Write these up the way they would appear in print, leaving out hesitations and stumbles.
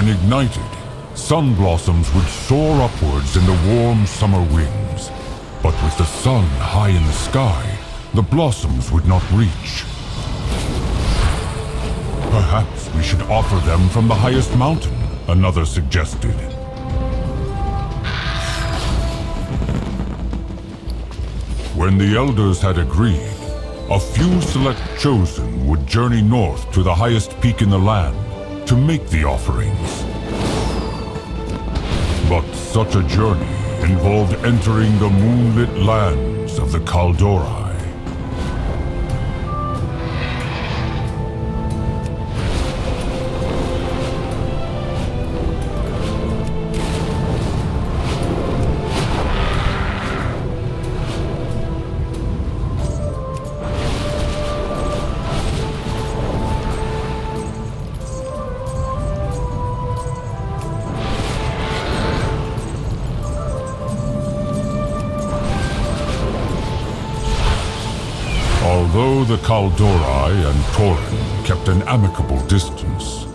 When ignited, sun blossoms would soar upwards in the warm summer winds. But with the sun high in the sky, the blossoms would not reach. Perhaps we should offer them from the highest mountain, another suggested. When the elders had agreed, a few select chosen would journey north to the highest peak in the land to make the offerings. But such a journey involved entering the moonlit lands of the Kaldori. Although the Kaldori and Torin kept an amicable distance,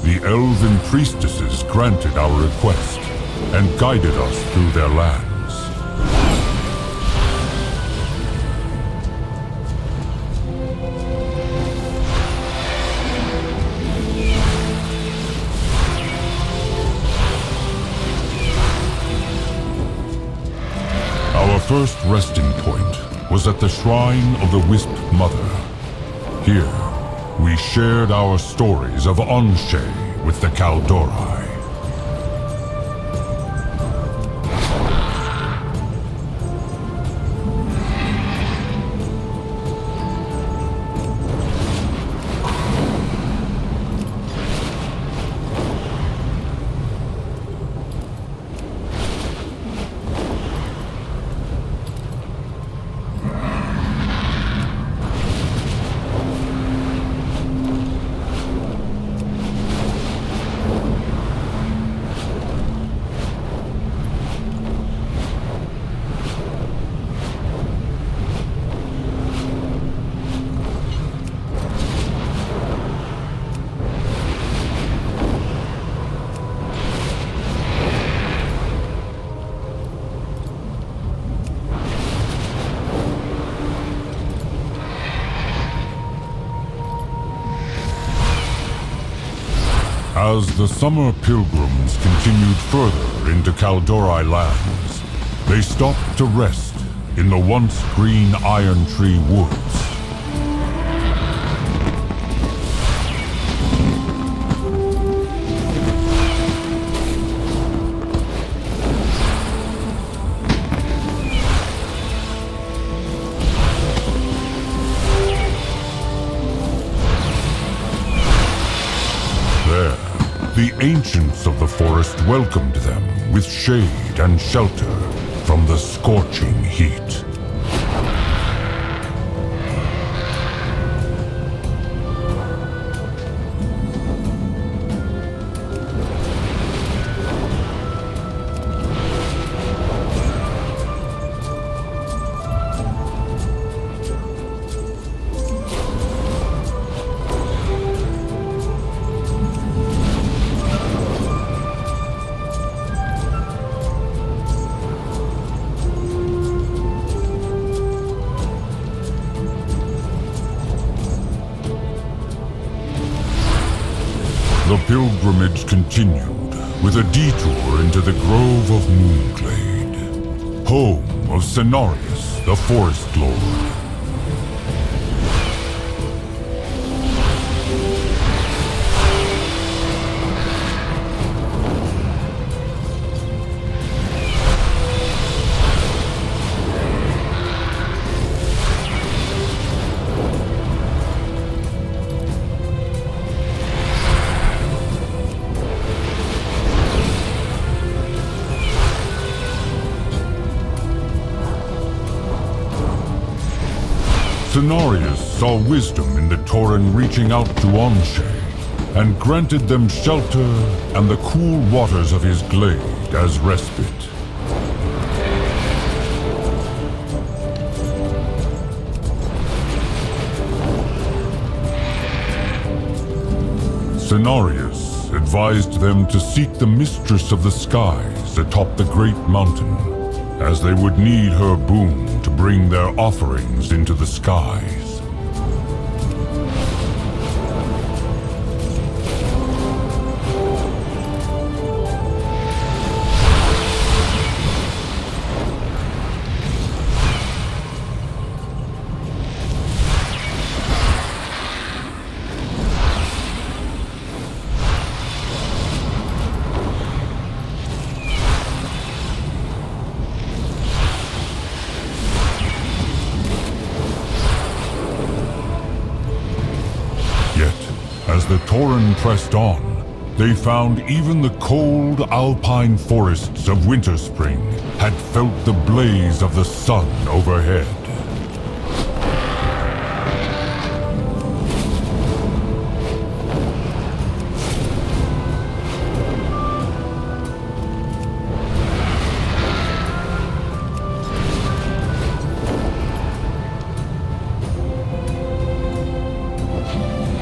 the elven priestesses granted our request and guided us through their lands. Our first resting point was at the shrine of the Wisp Mother. Here, we shared our stories of Anshe with the Kaldori. As the summer pilgrims continued further into Kaldori lands, they stopped to rest in the once green Iron Tree woods. The ancients of the forest welcomed them with shade and shelter from the scorching heat. The pilgrimage continued with a detour into the Grove of Moonglade, home of Cenarius, the Forest Lord. Cenarius saw wisdom in the Tauren reaching out to Anshe, and granted them shelter and the cool waters of his glade as respite. Cenarius advised them to seek the Mistress of the Skies atop the Great Mountain, as they would need her boon to bring their offerings into the skies. As the Tauren pressed on, they found even the cold alpine forests of Winterspring had felt the blaze of the sun overhead.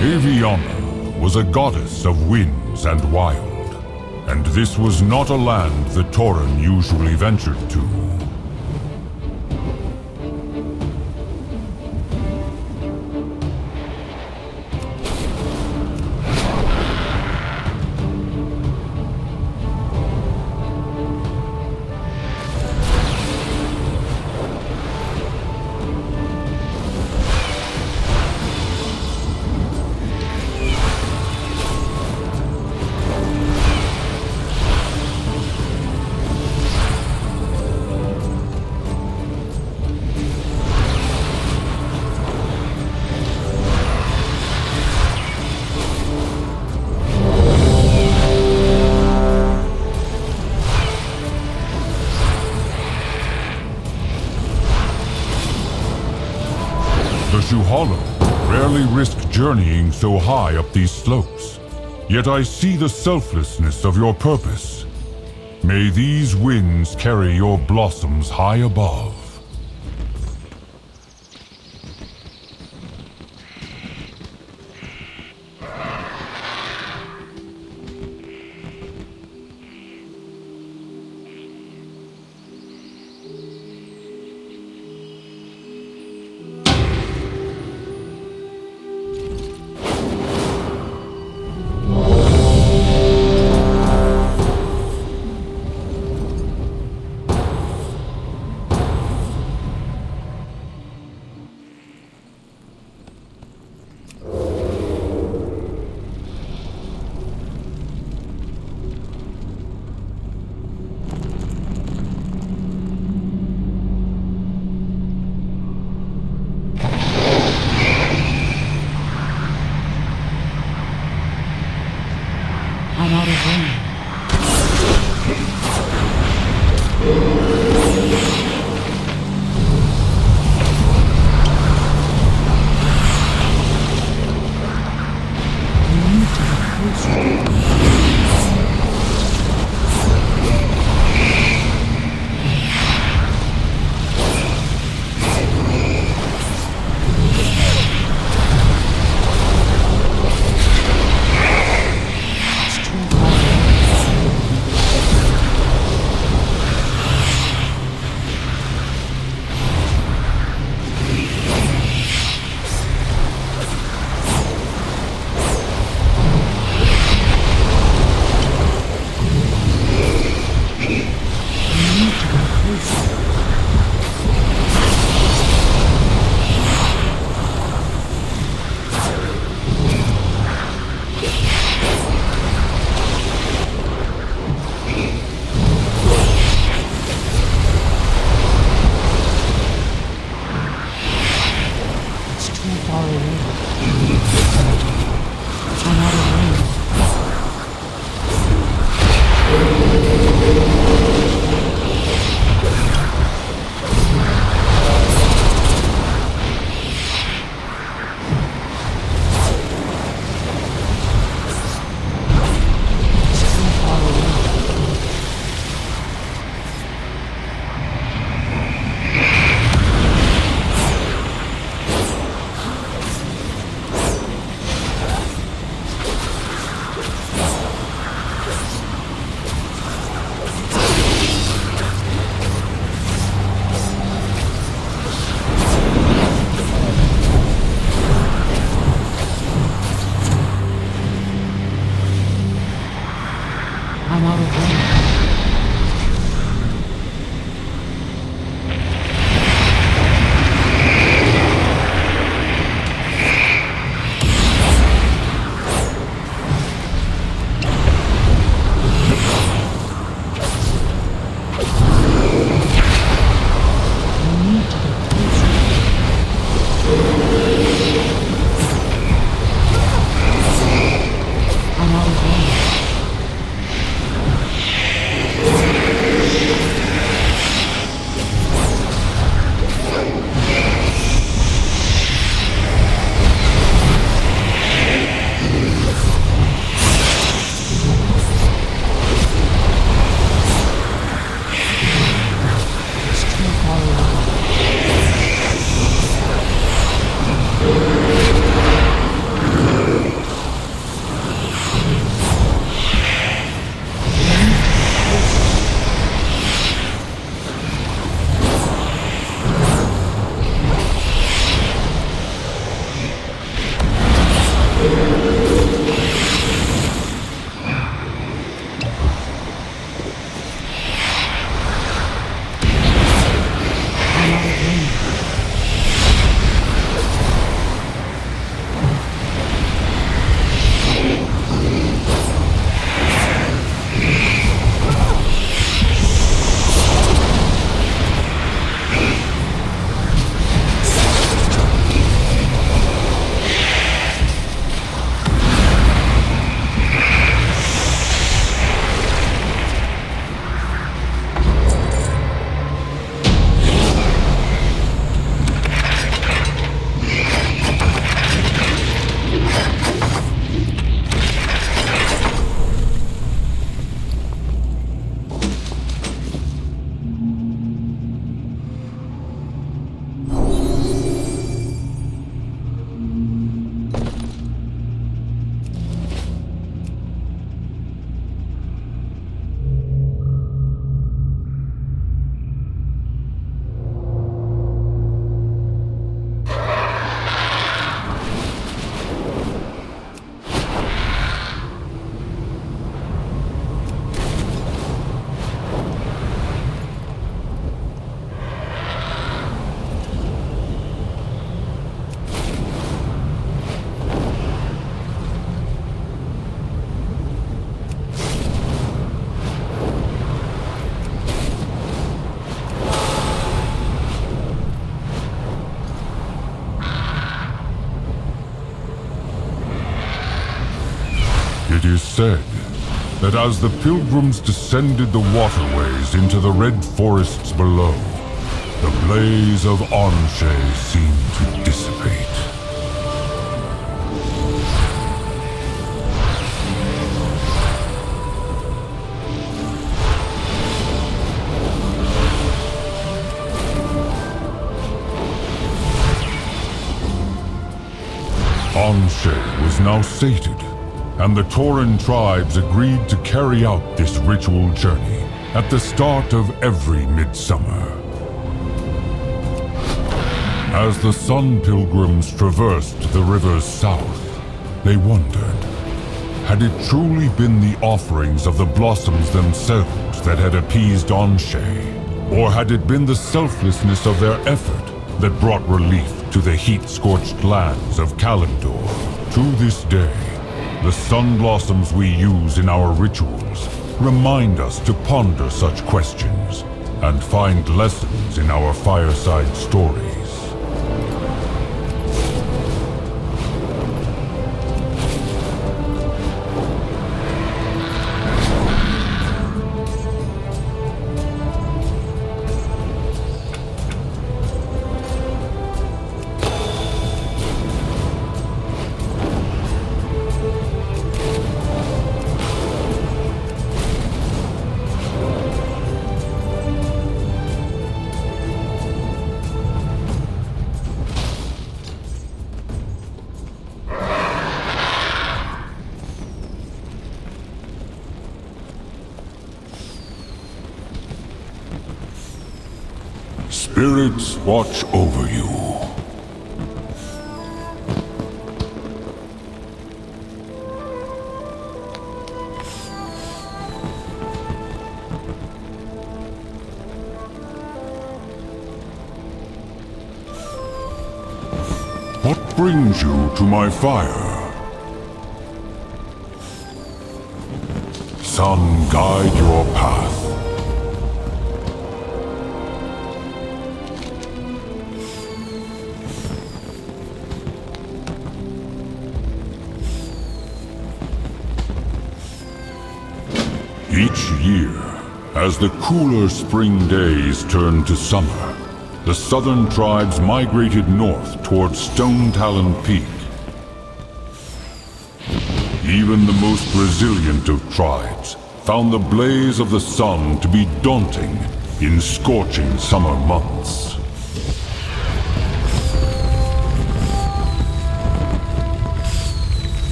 Aviana was a goddess of winds and wild, and this was not a land the Tauren usually ventured to. The Shu'halo rarely risk journeying so high up these slopes, yet I see the selflessness of your purpose. May these winds carry your blossoms high above. I'm out of room. You need to be closer. said that as the pilgrims descended the waterways into the red forests below, the blaze of Ahune seemed to dissipate. Ahune was now sated, and the Tauren tribes agreed to carry out this ritual journey at the start of every Midsummer. As the Sun Pilgrims traversed the river's south, they wondered, had it truly been the offerings of the blossoms themselves that had appeased Ahune, or had it been the selflessness of their effort that brought relief to the heat-scorched lands of Kalimdor? To this day, the sun blossoms we use in our rituals remind us to ponder such questions and find lessons in our fireside stories. Spirits watch over you. What brings you to my fire? Sun, guide your path. Each year, as the cooler spring days turned to summer, the southern tribes migrated north towards Stone Talon Peak. Even the most resilient of tribes found the blaze of the sun to be daunting in scorching summer months.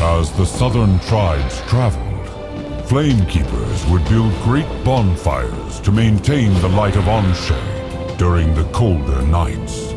As the southern tribes traveled, Flamekeepers would build great bonfires to maintain the light of Ahune during the colder nights.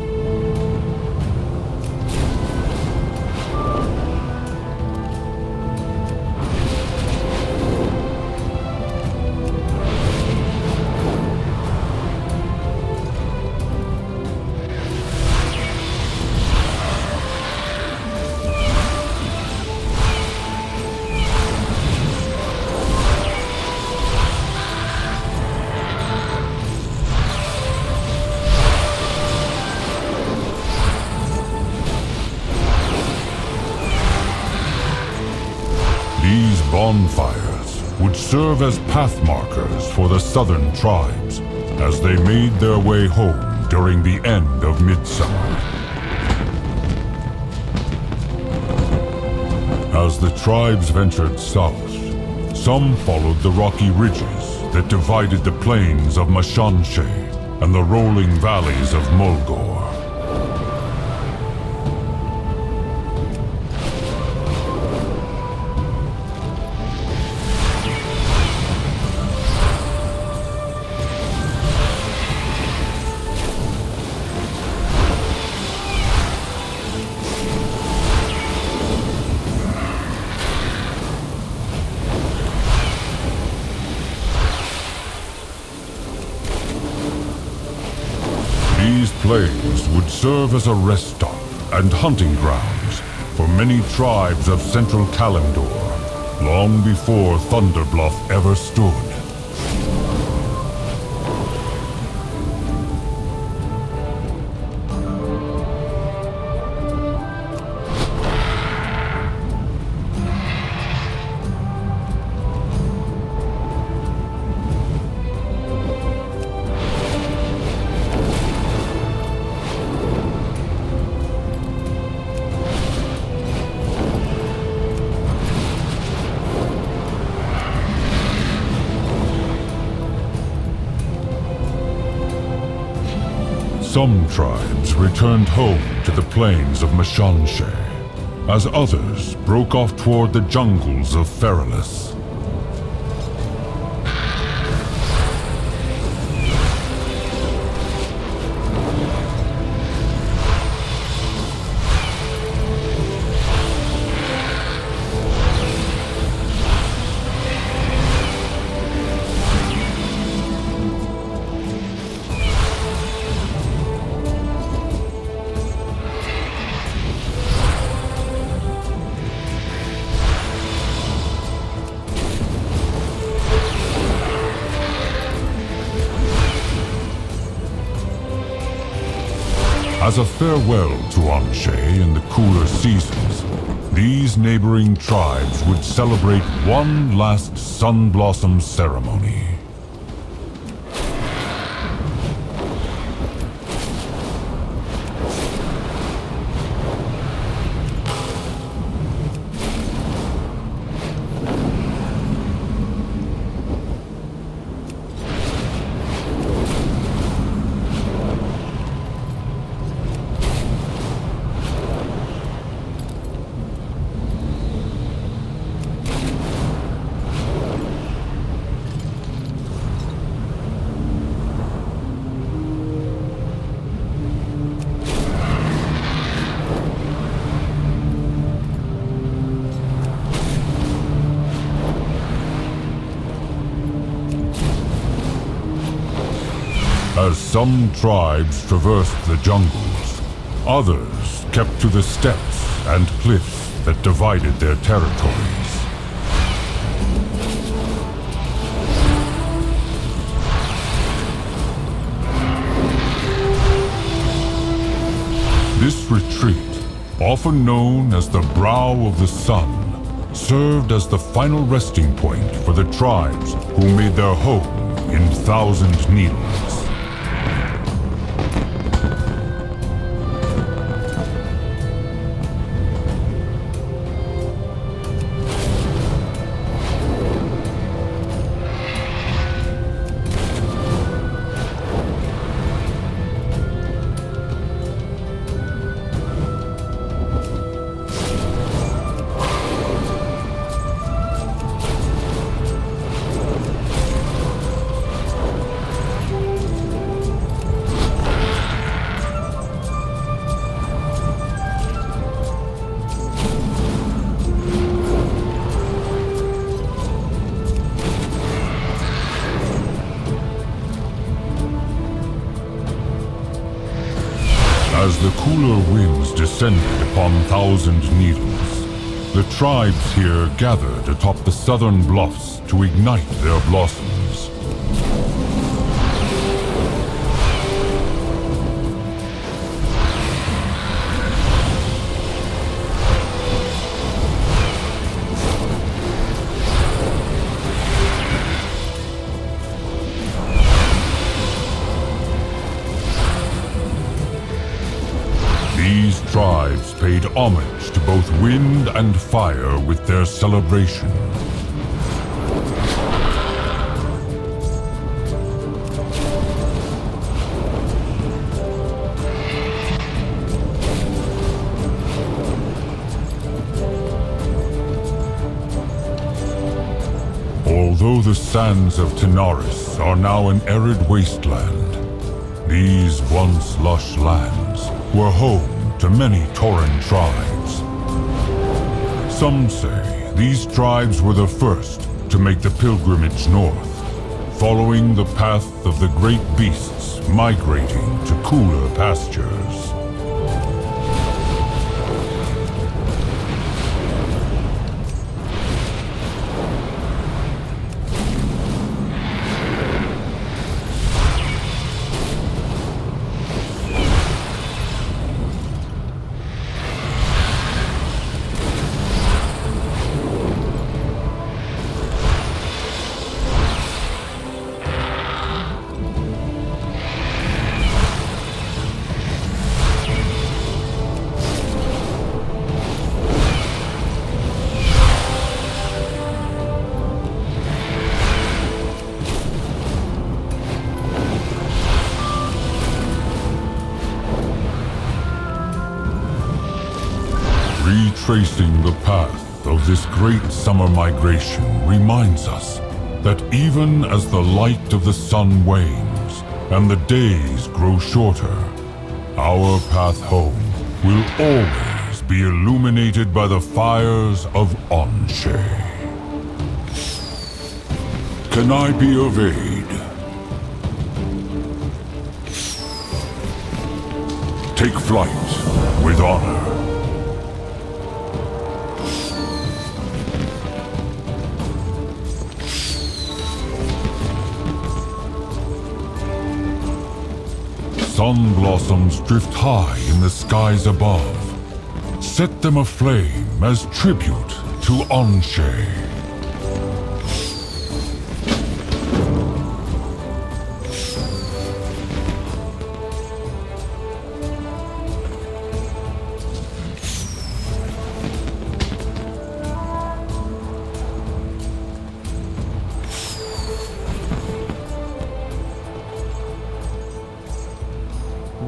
would serve as path markers for the southern tribes as they made their way home during the end of Midsummer. As the tribes ventured south, some followed the rocky ridges that divided the plains of Mashanshe and the rolling valleys of Mulgore. These plains would serve as a rest stop and hunting grounds for many tribes of central Kalimdor, long before Thunderbluff ever stood. Some tribes returned home to the plains of Mashanshe, as others broke off toward the jungles of Feralis. As a farewell to Anshe in the cooler seasons, these neighboring tribes would celebrate one last Sun Blossom ceremony. As some tribes traversed the jungles, others kept to the steppes and cliffs that divided their territories. This retreat, often known as the Brow of the Sun, served as the final resting point for the tribes who made their home in Thousand Needles. As the cooler winds descended upon Thousand Needles, the tribes here gathered atop the southern bluffs to ignite their blossoms. tribes paid homage to both wind and fire with their celebration. Although the sands of Tanaris are now an arid wasteland, these once lush lands were home to many Tauren tribes. Some say these tribes were the first to make the pilgrimage north, following the path of the great beasts migrating to cooler pastures. Retracing the path of this great summer migration reminds us that even as the light of the sun wanes and the days grow shorter, our path home will always be illuminated by the fires of Anshe. Can I be of aid? Take flight with honor. Sun blossoms drift high in the skies above. Set them aflame as tribute to Anshe.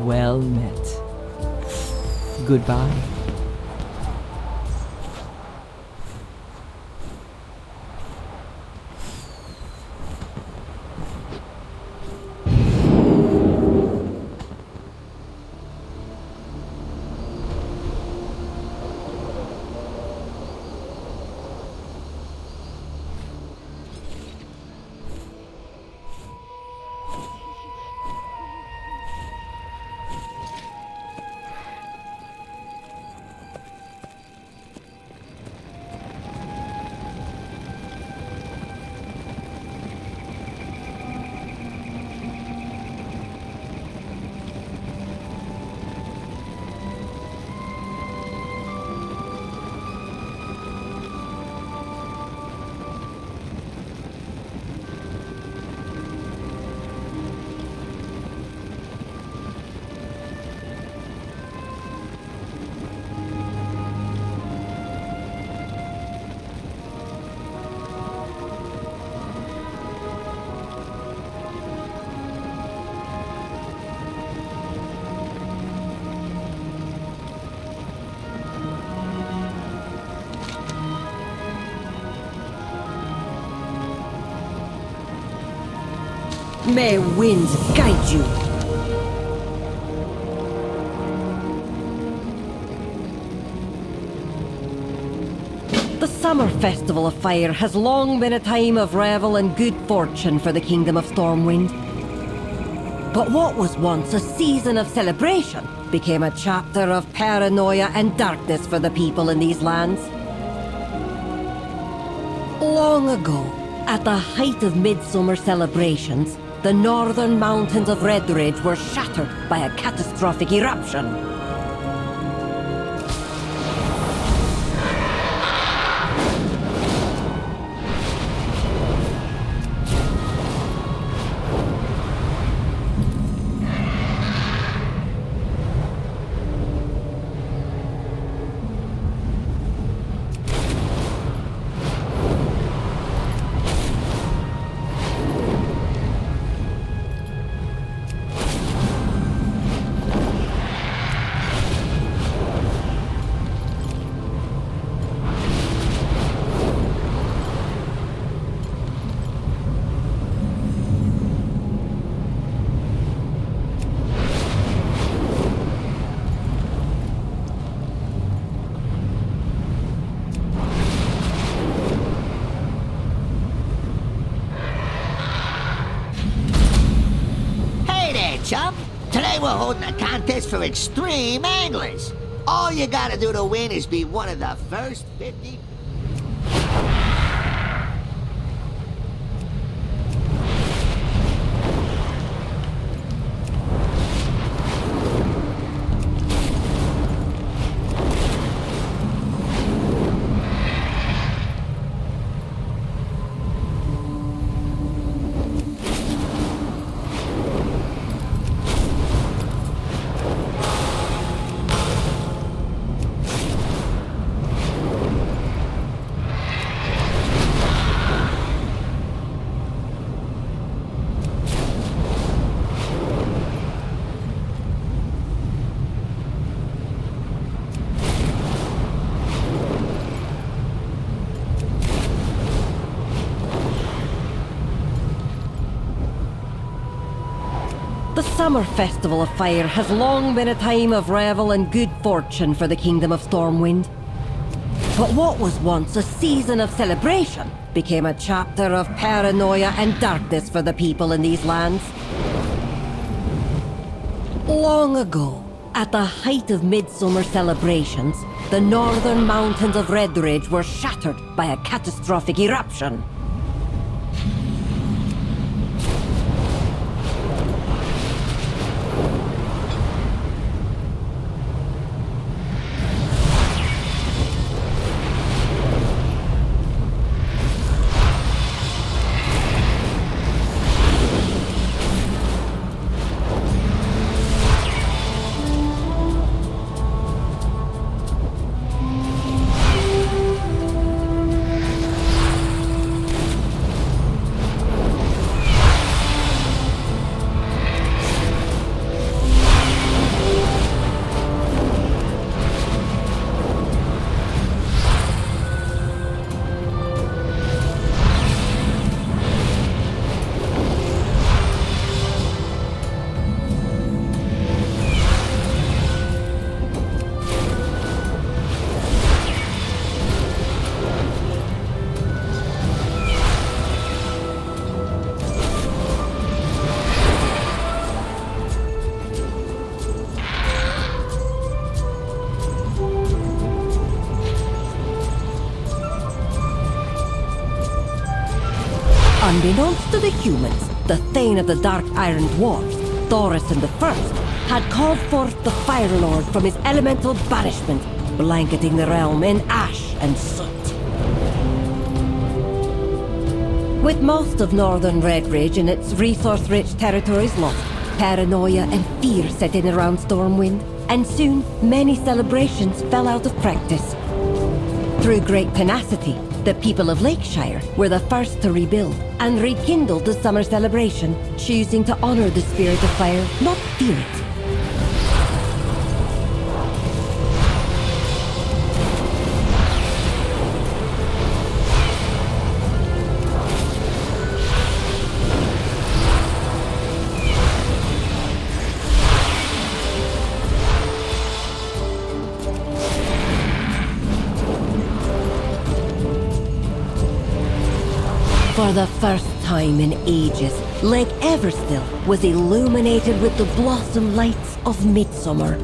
Well met. Goodbye. May winds guide you. The Summer Festival of Fire has long been a time of revel and good fortune for the Kingdom of Stormwind. But what was once a season of celebration became a chapter of paranoia and darkness for the people in these lands. Long ago, at the height of Midsummer celebrations, the northern mountains of Redridge were shattered by a catastrophic eruption. chum. Today we're holding a contest for extreme anglers. All you gotta do to win is be one of the first 50... The Summer Festival of Fire has long been a time of revel and good fortune for the Kingdom of Stormwind. But what was once a season of celebration became a chapter of paranoia and darkness for the people in these lands. Long ago, at the height of Midsummer celebrations, the northern mountains of Redridge were shattered by a catastrophic eruption. Unbeknownst to the humans, the Thane of the Dark Iron Dwarfs, Thorison I, had called forth the Fire Lord from his elemental banishment, blanketing the realm in ash and soot. With most of northern Redridge and its resource-rich territories lost, paranoia and fear set in around Stormwind, and soon many celebrations fell out of practice. Through great tenacity, the people of Lakeshire were the first to rebuild and rekindled the summer celebration, choosing to honor the spirit of fire, not fear it. For the first time in ages, Lake Everstill was illuminated with the blossom lights of Midsummer.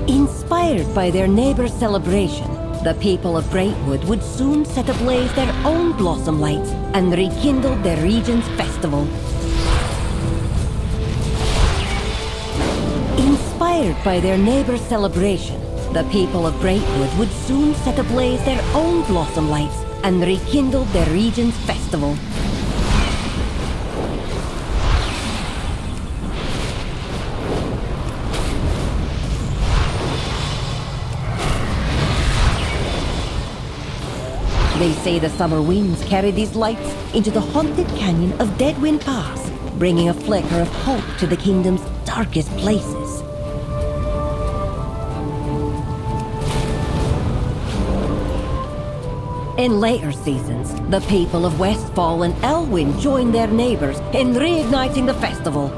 Inspired by their neighbor's celebration, the people of Brightwood would soon set ablaze their own blossom lights and rekindle their region's festival. Inspired by their neighbor's celebration, the people of Brightwood would soon set ablaze their own blossom lights and rekindled their region's festival. They say the summer winds carry these lights into the haunted canyon of Deadwind Pass, bringing a flicker of hope to the kingdom's darkest places. In later seasons, the people of Westfall and Elwyn joined their neighbors in reigniting the festival.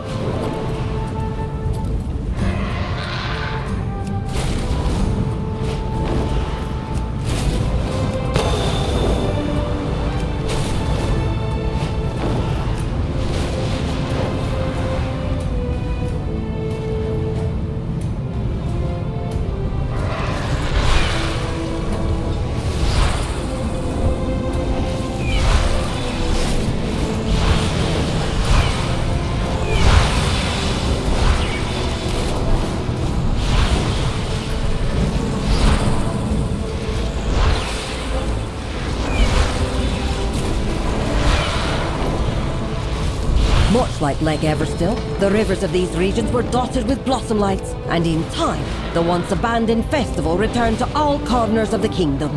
Much like Leg Everstill, the rivers of these regions were dotted with blossom lights, and in time, the once abandoned festival returned to all corners of the kingdom.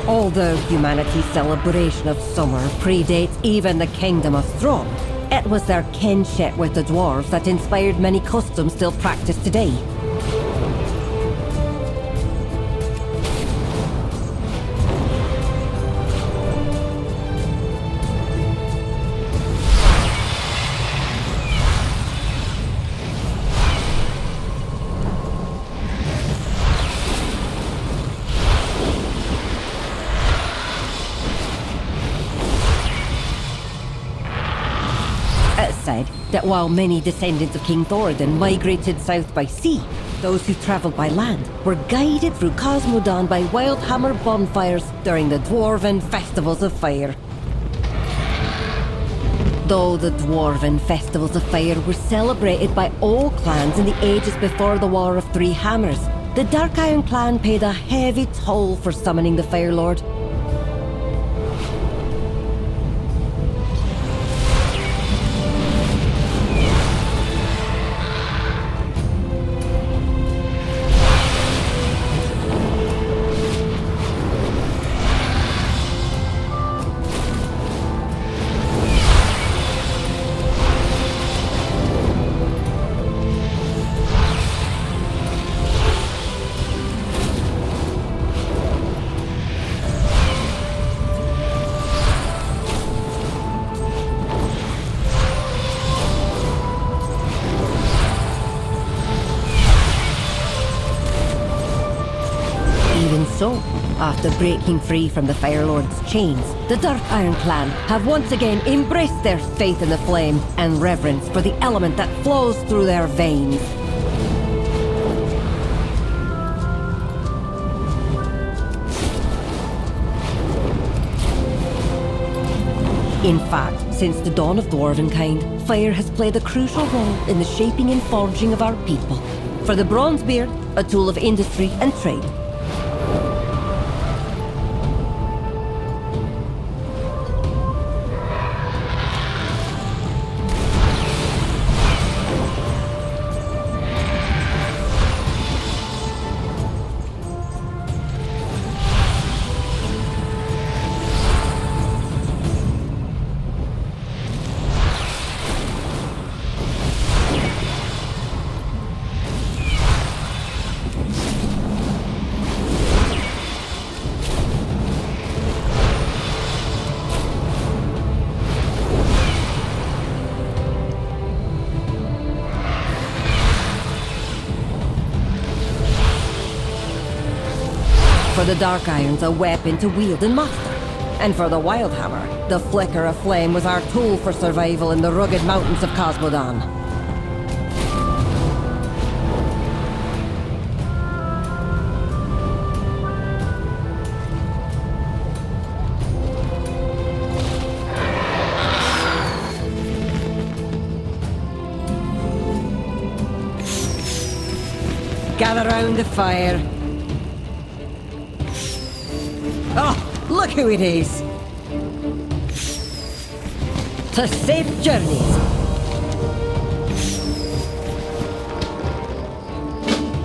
Although humanity's celebration of summer predates even the Kingdom of Throm, it was their kinship with the dwarves that inspired many customs still practiced today. That while many descendants of King Thoradin migrated south by sea, those who travelled by land were guided through Cosmodan by Wildhammer bonfires during the Dwarven Festivals of Fire. Though the Dwarven Festivals of Fire were celebrated by all clans in the ages before the War of Three Hammers, the Dark Iron clan paid a heavy toll for summoning the Fire Lord. So, after breaking free from the Fire Lord's chains, the Dark Iron clan have once again embraced their faith in the flame and reverence for the element that flows through their veins. In fact, since the dawn of Dwarvenkind, fire has played a crucial role in the shaping and forging of our people. For the Bronzebeard, a tool of industry and trade. For the Dark Iron's a weapon to wield and master. And for the Wildhammer, the flicker of flame was our tool for survival in the rugged mountains of Cosmodan. Gather round the fire. Oh, look who it is! To safe journeys!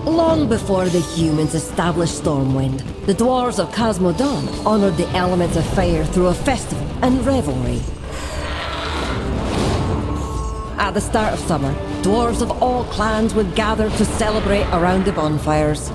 Long before the humans established Stormwind, the dwarves of Cosmodan honored the elements of fire through a festival and revelry. At the start of summer, dwarves of all clans would gather to celebrate around the bonfires.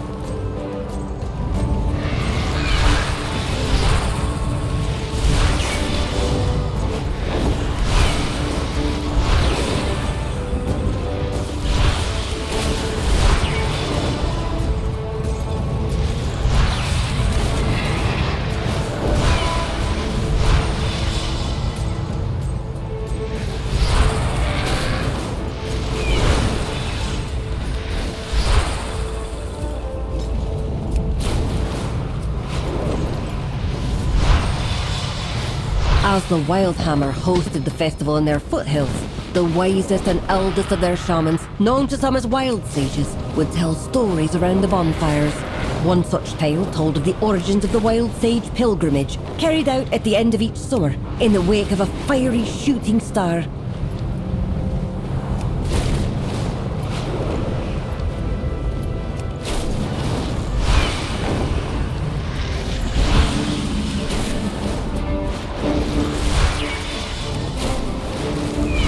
As the Wildhammer hosted the festival in their foothills, the wisest and eldest of their shamans, known to some as wild sages, would tell stories around the bonfires. One such tale told of the origins of the Wild Sage pilgrimage, carried out at the end of each summer, in the wake of a fiery shooting star.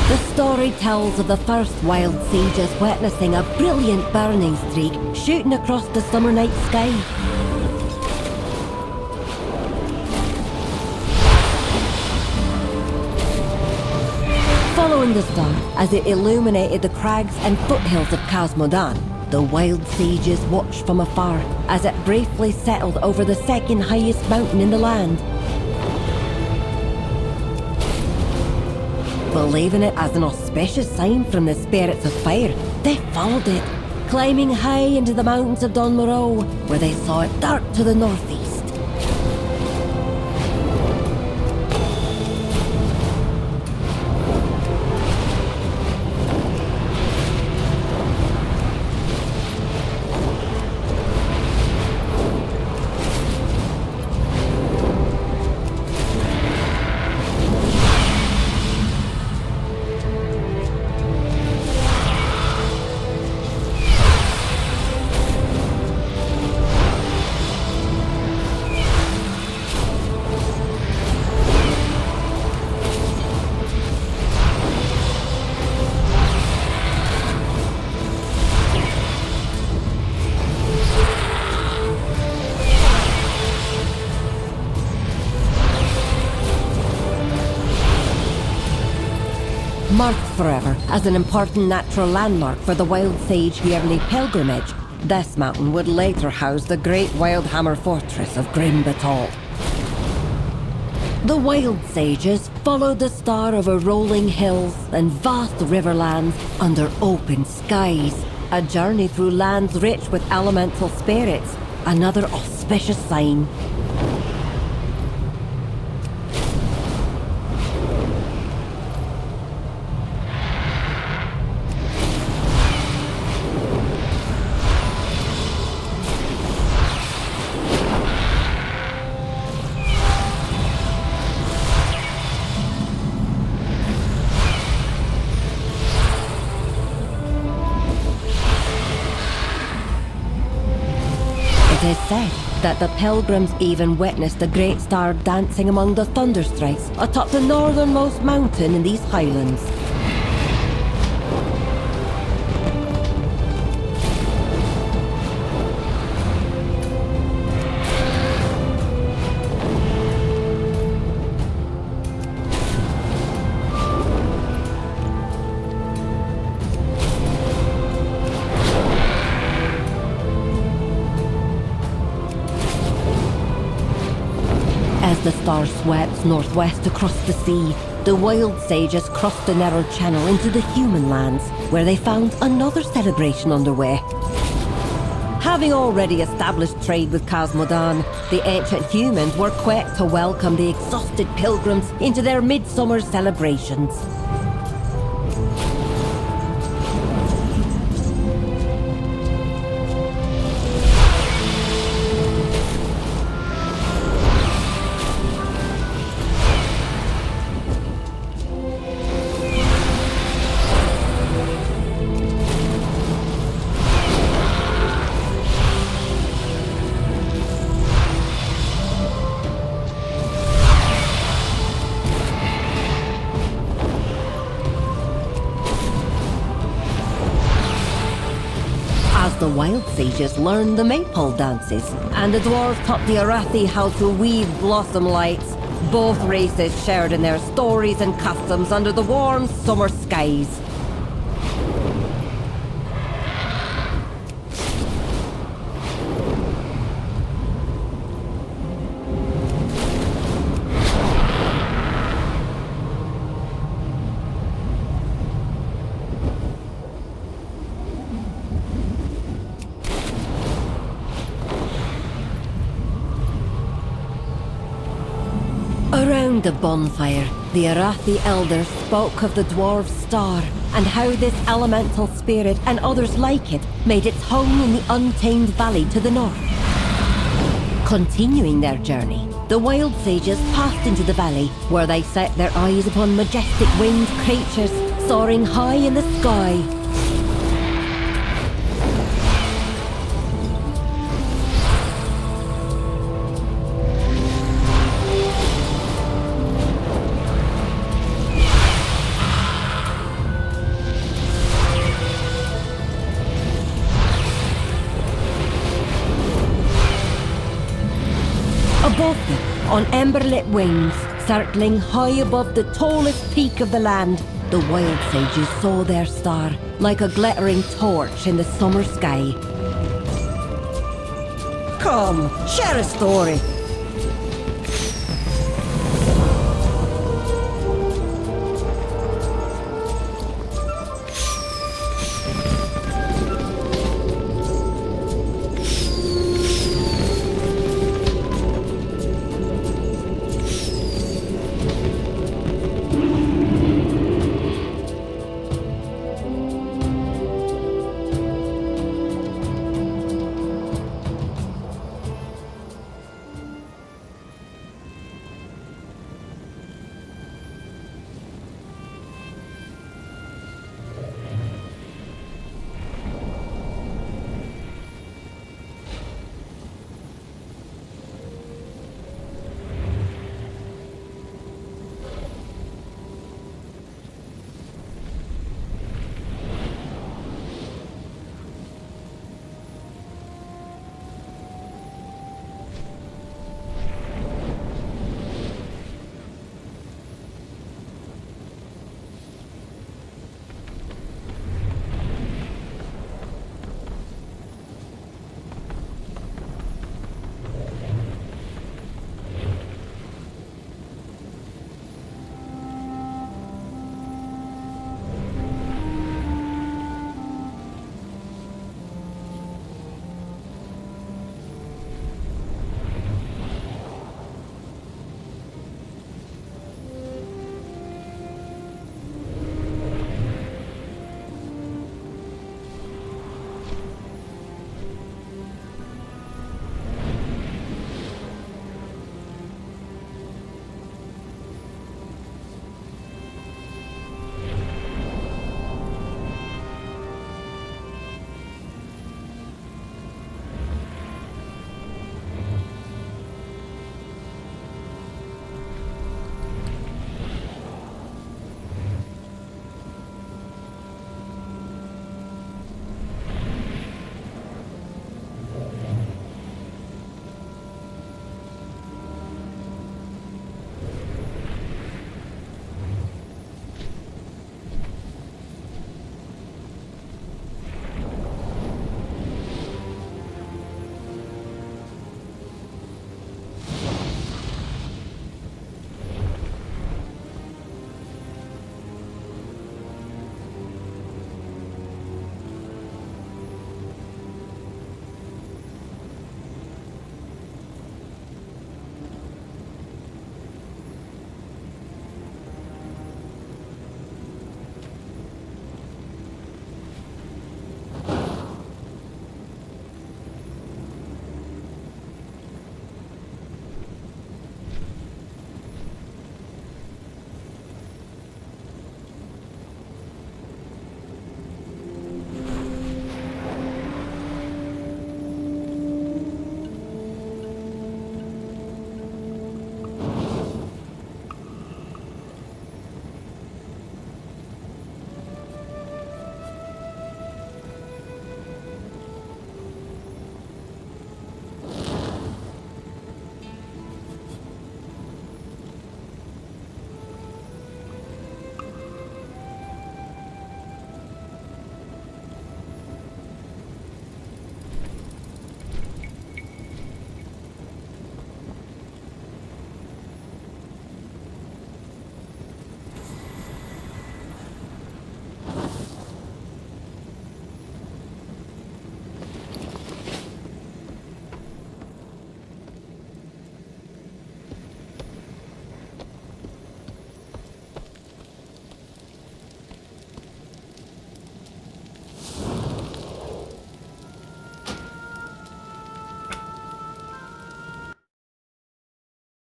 The story tells of the first wild sages witnessing a brilliant burning streak shooting across the summer night sky. Following the star as it illuminated the crags and foothills of Casmodan, the wild sages watched from afar as it briefly settled over the second highest mountain in the land. Believing it as an auspicious sign from the spirits of fire, they followed it, climbing high into the mountains of Don Moreau, where they saw it dark to the northeast. Marked forever as an important natural landmark for the Wild Sage yearly pilgrimage, this mountain would later house the great Wildhammer fortress of Grim Batol. The Wild Sages followed the star over rolling hills and vast riverlands under open skies, a journey through lands rich with elemental spirits, another auspicious sign. It is said that the pilgrims even witnessed the great star dancing among the thunderstrikes atop the northernmost mountain in these highlands. As the star swept northwest across the sea, the Wild Sages crossed the narrow channel into the human lands, where they found another celebration underway. Having already established trade with Casmodan, the ancient humans were quick to welcome the exhausted pilgrims into their midsummer celebrations. The Wild Sages learned the maypole dances, and the dwarves taught the Arathi how to weave blossom lights. Both races shared in their stories and customs under the warm summer skies. Around the bonfire, the Arathi elders spoke of the dwarves' star and how this elemental spirit and others like it made its home in the untamed valley to the north. Continuing their journey, the wild sages passed into the valley, where they set their eyes upon majestic winged creatures soaring high in the sky. Above them, on ember-lit wings, circling high above the tallest peak of the land, the wild sages saw their star, like a glittering torch in the summer sky. Come, share a story.